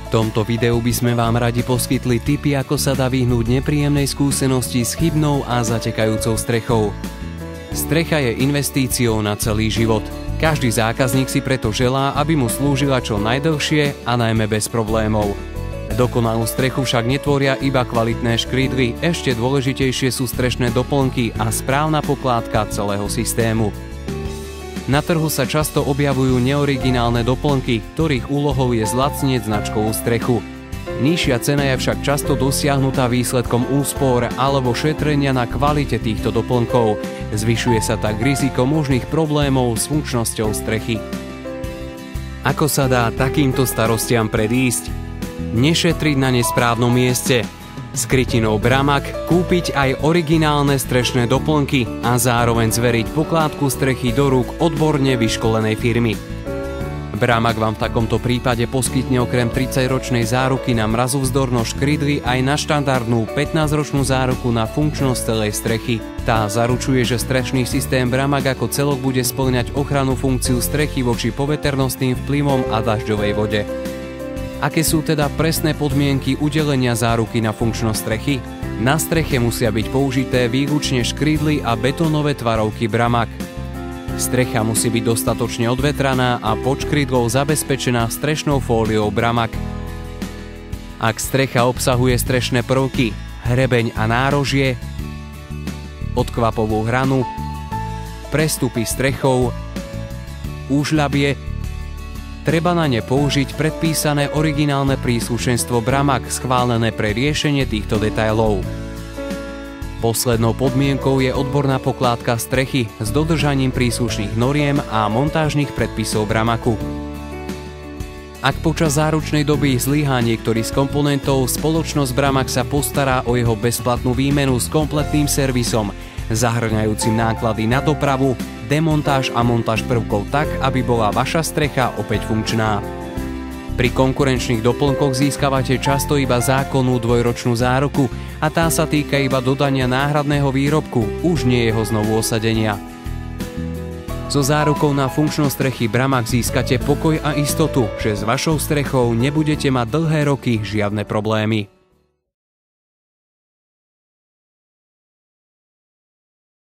V tomto videu by sme vám radi poskytli tipy, ako sa dá vyhnúť nepríjemnej skúsenosti s chybnou a zatekajúcou strechou. Strecha je investíciou na celý život. Každý zákazník si preto želá, aby mu slúžila čo najdlhšie a najmä bez problémov. Dokonalú strechu však netvoria iba kvalitné škrydly, ešte dôležitejšie sú strešné doplnky a správna pokládka celého systému. Na trhu sa často objavujú neoriginálne doplnky, ktorých úlohou je zlacnieť značkovú strechu. Nižšia cena je však často dosiahnutá výsledkom úspor alebo šetrenia na kvalite týchto doplnkov. Zvyšuje sa tak riziko možných problémov s funkčnosťou strechy. Ako sa dá takýmto starostiam predísť? Nešetriť na nesprávnom mieste. Skrytinou Bramag kúpiť aj originálne strešné doplnky a zároveň zveriť pokládku strechy do rúk odborne vyškolenej firmy. Bramag vám v takomto prípade poskytne okrem 30-ročnej záruky na mrazovzdornosť škrydly aj na štandardnú 15-ročnú záruku na funkčnosť celej strechy. Tá zaručuje, že strešný systém Bramag ako celok bude spĺňať ochrannú funkciu strechy voči poveternostným vplyvom a dažďovej vode. Aké sú teda presné podmienky udelenia záruky na funkčnosť strechy? Na streche musia byť použité výlučne škrydly a betónové tvarovky Bramag. Strecha musí byť dostatočne odvetraná a pod škrydlou zabezpečená strešnou fóliou Bramag. Ak strecha obsahuje strešné prvky, hrebeň a nárožie, odkvapovú hranu, prestupy strechou, úžľabie, treba na ne použiť predpísané originálne príslušenstvo Bramag schválené pre riešenie týchto detailov. Poslednou podmienkou je odborná pokládka strechy s dodržaním príslušných noriem a montážnych predpisov Bramagu. Ak počas záručnej doby zlyhá niektorý z komponentov, spoločnosť Bramag sa postará o jeho bezplatnú výmenu s kompletným servisom, zahŕňajúcim náklady na dopravu, demontáž a montáž prvkov tak, aby bola vaša strecha opäť funkčná. Pri konkurenčných doplnkoch získavate často iba zákonnú dvojročnú záruku a tá sa týka iba dodania náhradného výrobku, už nie jeho znovu osadenia. So zárukou na funkčnosť strechy Bramag získate pokoj a istotu, že s vašou strechou nebudete mať dlhé roky žiadne problémy.